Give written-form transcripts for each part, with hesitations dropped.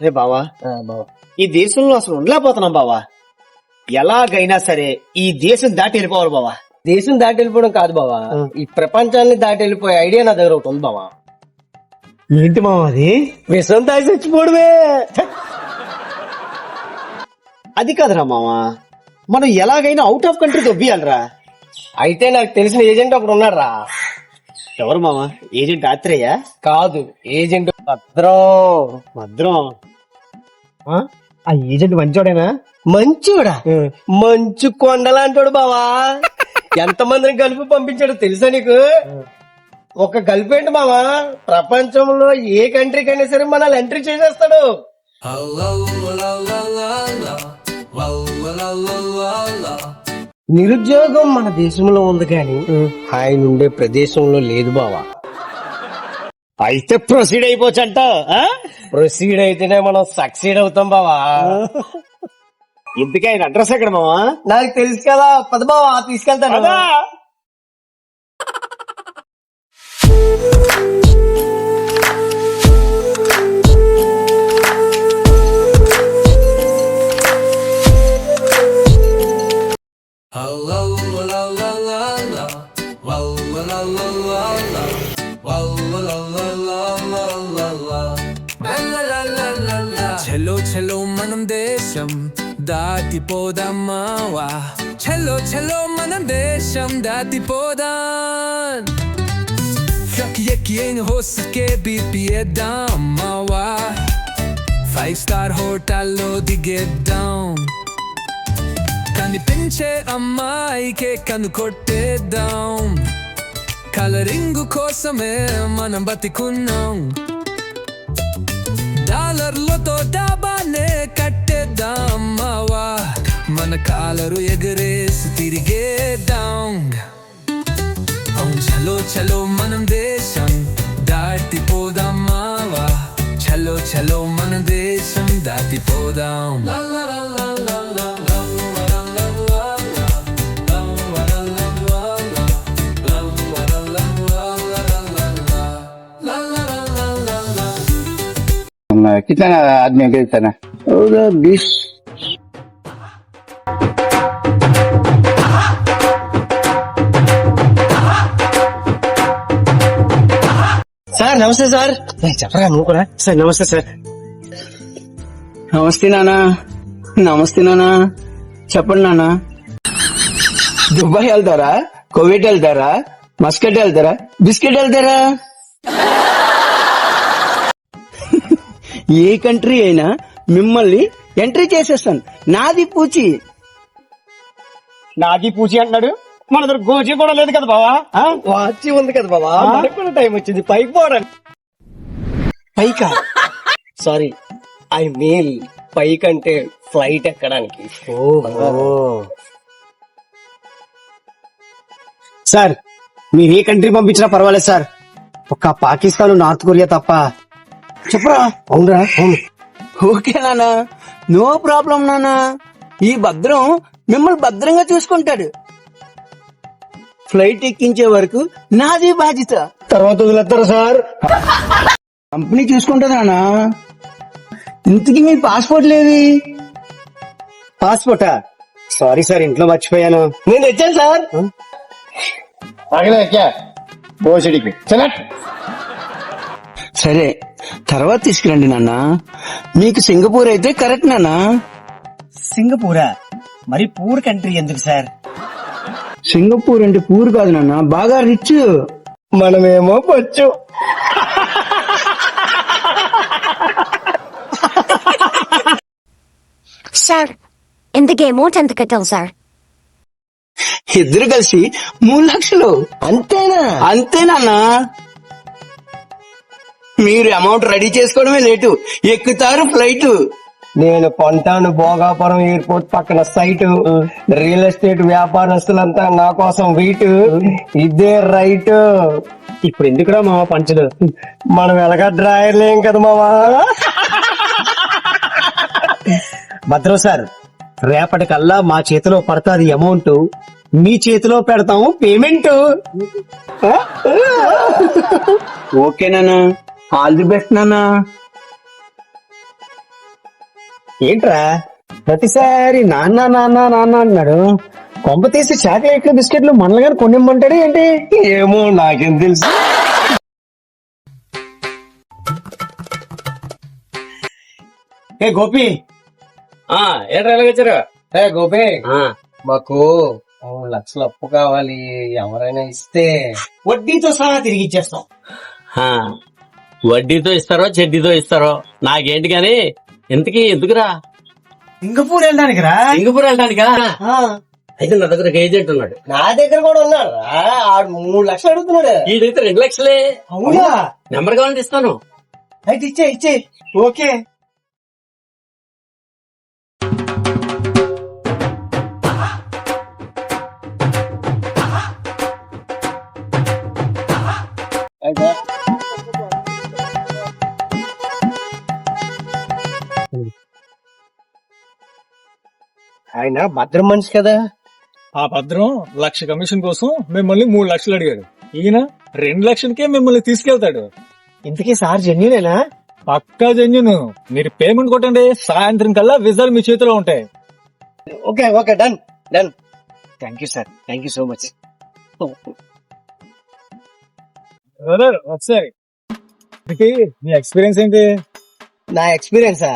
రే బావా, బావా ఈ దేశంలో అసలు ఉండలేకపోతున్నాం బావా. ఎలాగైనా సరే ఈ దేశం దాటి వెళ్ళిపోవాలి బావా. దేశం దాటి వెళ్ళిపోవడం కాదు బావా, ఈ ప్రపంచాన్ని దాటి వెళ్ళిపోయే ఐడియా నా దగ్గర ఒకటి ఉంది బావా. ఏంటి బావా అది? విషం తాగి చచ్చిపోవడమే. అది కాదురా మావా, మనం ఎలాగైనా అవుట్ ఆఫ్ కంట్రీ దొబ్బియాలరా. అయితే నాకు తెలిసిన ఏజెంట్ ఒకడు ఉన్నాడు రా. ఎవరు మావా? ఏజెంట్ ఆత్రేయ? కాదు, ఏజెంట్ భద్రం. భద్రం? ఆ ఏజెంట్ మంచోడేనా? మంచోడా? మంచు కొండలాంటోడు బావా. ఎంత మందిని కలిపి పంపించాడు తెలుసా నీకు? ఒక కలిపి ఏంటి బావా, ప్రపంచంలో ఏ కంట్రీకైనా సరే మనల్ని ఎంట్రీ చేసేస్తాడు. నిరుద్యోగం మన దేశంలో ఉంది కానీ ఆయన ఉండే ప్రదేశంలో లేదు బావా. అయితే ప్రొసీడ్ అయిపోవచ్చంట. ప్రొసీడ్ అయితేనే మనం సక్సీడ్ అవుతాం బావా. ఇంతకీ ఆయన అడ్రస్ ఎక్కడ మావా? నాకు తెలుసు కదా, పద బావా తీసుకెళ్తాను. చలో చలో మనం దేశం దాటిపోదామావా. చలో చలో మనం దేశం దాటిపోదాం. ఎక్కి అయిన హోస్కే బీపీఏద్దామావా. 5 స్టార్ హోటల్లో దిగేద్దాం. కనిపించే అమ్మాయికే కన్ను కొట్టేద్దాం. కలరింగు కోసమే మనం బతికున్నాం. డాలర్లతో డాబానే కట్టేద్దాం మావా. మన కాలరు ఎగరేసి తిరిగేద్దాం. అవును చలో చలో మనం దేశం దాటిపోదాం మావా. చలో చలో మన దేశం దాటిపోదాం. कितना आदमी भेजता ना 20. సార్ నమస్తే సార్. చెప్పరా నువ్వు కూడా. సార్ నమస్తే సార్. నమస్తే నానా. నమస్తే నానా. చెప్పండి నానా. దుబాయ్ వెళ్తారా, కువైట్ వెళ్తారా, మస్కట్ వెళ్తారా, బిస్కెట్ వెళ్తారా? ఏ కంట్రీ అయినా మిమ్మల్ని ఎంట్రీ చేసేస్తాను. నాది పూచి. నాది పూచి అంటున్నాడు. మన దగ్గర గోచి కూడా లేదు కదా బావా. వాచి ఉంది కదా బాబా, మనకు కూడా టైం వచ్చింది పైకి పోవడానికి. పైకా? సారీ, ఐ మీన్ పైకంటే ఫ్లైట్ ఎక్కడానికి. సార్ మీరు ఏ కంట్రీ పంపించినా పర్వాలేదు సార్, ఒక్క పాకిస్తాన్, నార్త్ కొరియా తప్ప. చెప్పరా. అవునరా, అవును. ఓకే నానా, నో ప్రాబ్లం నానా. ఈ భద్రం మిమ్మల్ని భద్రంగా చూసుకుంటాడు. ఫ్లైట్ ఎక్కించే వరకు నాది బాధ్యత. తర్వాత వదిలేస్తారా సార్? కంపెనీ చూసుకుంటుంది నానా. ఇంతకీ మీ పాస్పోర్ట్ లేవి? పాస్పోర్టా? సారీ సార్, ఇంట్లో మర్చిపోయాను. నేను తెచ్చాను సార్. సరే తర్వాత తీసుకురండి నాన్న. మీకు సింగపూర్ అయితే కరెక్ట్ నాన్న. సింగపూరా? మరి పూర్ కంట్రీ ఎందుకు సార్? సింగపూర్ అంటే పూర్ కాదు నాన్న, బాగా రిచ్. మనమేమో పొచ్చు. సార్ ఇంతకీ అమౌంట్ ఎంత కట్టాలి సార్? ఇద్దరు కలిసి 3 లక్షలు. అంతేనా? అంతేనాన్నా. మీరు అమౌంట్ రెడీ చేసుకోవడమే లేటు, ఎక్కుతారు ఫ్లైట్. నేను కొంటాను భోగాపురం ఎయిర్పోర్ట్ పక్కన సైట్. రియల్ ఎస్టేట్ వ్యాపారస్తులంతా నా కోసం వెయిట్. ఇదే రైట్. ఇప్పుడు ఎందుకురా మావా పంచలు? మనం ఎలాగా డ్రాయర్లేం కదా మావా. భద్రం సార్, రేపటికల్లా మా చేతిలో పడతాది అమౌంట్, మీ చేతిలో పెడతాము పేమెంట్. ఓకే నాన్న, ఆల్ ది బెస్ట్ నాన్న. ఏంట్రా ప్రతిసారి నాన్న నాన్న నాన్న అన్నాడు. కొంప తీసి చాక్లెట్లు బిస్కెట్లు మనలుగాని కొనిమ్మంటాడు ఏంటి? ఏమో నాకేం తెలుసు. ఏ గోపి, ఏంట్రా ఎలాగొచ్చారు? గోపి, మాకు 3 లక్షలు అప్పు కావాలి, ఎవరైనా ఇస్తే వడ్డీతో సహా తిరిగి ఇచ్చేస్తాం. వడ్డీతో ఇస్తారో చెడ్డీతో ఇస్తారో నాకేంటి గాని ఇంతకీ ఎందుకురా? సింగపూర్ వెళ్ళడానికి రా. సింగపూర్ వెళ్ళడానికా? అయితే నా దగ్గర ఒక ఏజెంట్ ఉన్నాడు. నా దగ్గర కూడా ఉన్నాడు. ఆడు 3 లక్షలు అడుగుతున్నాడు. వీడైతే 2 లక్షలే. అవునా? నెంబర్ కావాలంటే ఇస్తాను. అయితే ఇచ్చే. ఓకే. ఆయన భద్రం మనిషి కదా. ఆ భద్రం 1,00,000 కమిషన్ కోసం మిమ్మల్ని 3 లక్షలు అడిగాడు. ఈయన 2 లక్షలకే మిమ్మల్ని తీసుకెళ్తాడు. ఇంతకీ సార్ జెన్యునేనా? పక్కా జెన్యున్. మీరు పేమెంట్ కొట్టండి, సాయంత్రం కల్లా విజాలు మీ చేతిలో ఉంటాయి. Okay done. Thank you sir, thank you so much. Brother, ఒకసారి ఇంతకీ మీ ఎక్స్పీరియన్స్ ఏంటి? నా ఎక్స్పీరియన్సా?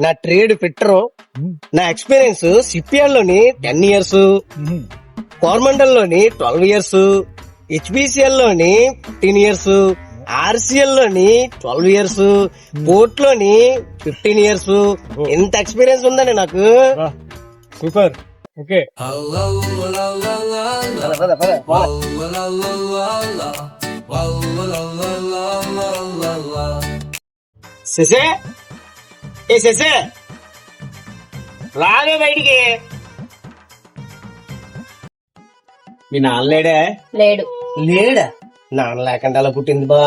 నా ట్రేడ్ ఫిట్టరు. నా ఎక్స్పీరియన్స్ సిపిఎల్ లోని 10 ఇయర్స్, కోరమండల్ లోని 12 ఇయర్స్, హెచ్బిసిఎల్ లోని 15 ఇయర్స్, ఆర్సిఎల్ లోని 12 ఇయర్స్, పోర్ట్ లోని 15 ఇయర్స్. ఎంత ఎక్స్పీరియన్స్ ఉందండి నాకు. సూపర్. ఓకే, శశే, ఏ శశే రావే బయటికి. మీ నాన్నలేడే? లేడు. లేడా? నాన్న లేకుండా అలా పుట్టింది బా.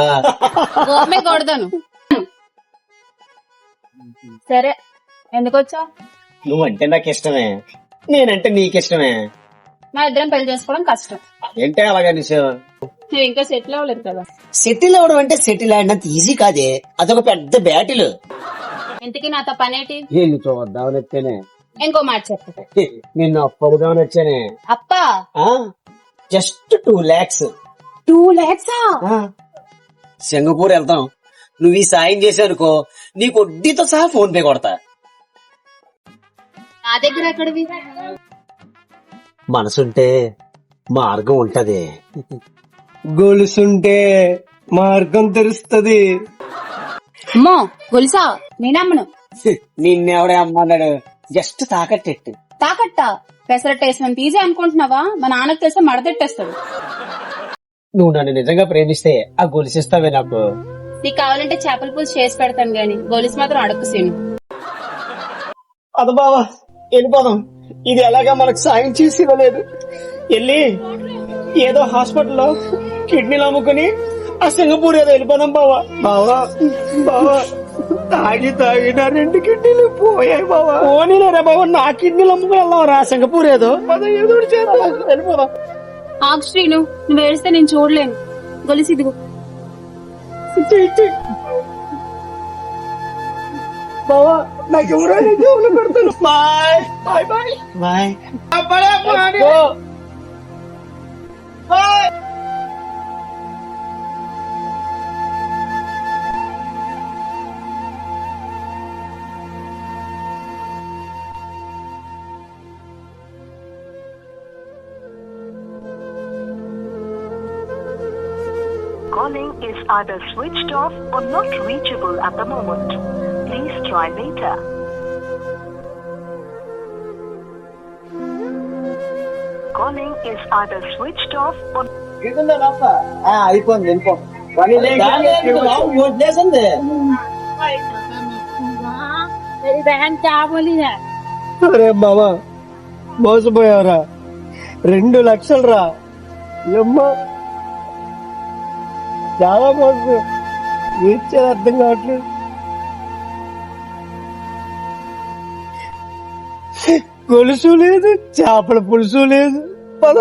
గోమే కొడతాను. సరే, ఎందుకు వచ్చావు? నువ్వంటే నాకు ఇష్టమే, నేనంటే నీకిష్టమే. మా ఇద్దరం పెళ్లి చేసుకోవడం కష్టం. ఏంటే అలాగా నిశ్చయం? నువ్వు ఇంకా సెటిల్ అవ్వలేదు కదా. సెటిల్ అవడం అంటే సెటిల్ అయినంత ఈజీ కాదే, అదొక పెద్ద బ్యాటిల్. ఇంతకీ నాతో పనేటి? నిన్ను చూద్దామని వచ్చానే, ఇంకో మాట చెప్పు. నిన్ను అప్పగుదామని వచ్చానే. అప్పా, జస్ట్ 2 lakhs. 2 lakhs? సింగపూర్ వెళ్తాం. నువ్వు ఈ సాయం చేసావునుకో, నీకు వడ్డీతో సహా ఫోన్ పే కొడతా. నా దగ్గర ఎక్కడివి? మనసుంటే మార్గం ఉంటది. గొలుసుంటే మార్గం తెరుస్తుంది. అమ్మో గొలుసా? నేనమ్మను. నిన్నెవడే అమ్మన్నాడు? జస్ట్ తాకట్టెట్టు. తాకట్ట పెసరట్టు వేసినంత ఈజీ అనుకుంటున్నావా? మా నాన్నకు తెలిస్తే మడతెట్టేస్తాడు. నువ్వు నన్ను నిజంగా ప్రేమిస్తే ఆ గొలుసిస్తావే నాకు. నీకు కావాలంటే చేపల పులుసు చేసి పెడతాను గాని గొలుసు మాత్రం అడక్కు సీను. అద బావా, వెళ్ళిపోదాం. ఇది ఎలాగా మనకు సాయం చేసి ఇవ్వలేదు. వెళ్ళి ఏదో హాస్పిటల్లో కిడ్నీలు అమ్ముకుని ఆ సింగపూర్ ఏదో వెళ్ళిపోదాం బావా. బావా తాగి నా 2 కిడ్నీలు పోయాయి బావా. పోనీలేరా బావా, నా కిడ్నీలు అమ్ముకుని వెళ్దాం రా సింగపూర్. ఏదో వెళ్ళిపోదాం. ఆగు శ్రీను, నువ్వు ఏడిస్తే నేను చూడలేను. గొలుసు ఇదిగో. బావా నాకు ఎవరైనా జోలు పెడతాను. Bye bye bye bye bye. Calling is either switched off or not reachable at the moment. Please try later. Calling is either switched off or అయిపోయింది, వెళ్ళిపో. వదిలేసింది. అరే బాబా, మోసపోయావరా. 2 లక్షలు రా. ఏమ్మా చాలా మోసం. ఏడ్చేది అర్థం కావట్లేదు. గొలుసు లేదు, చేపల పులుసు లేదు. పద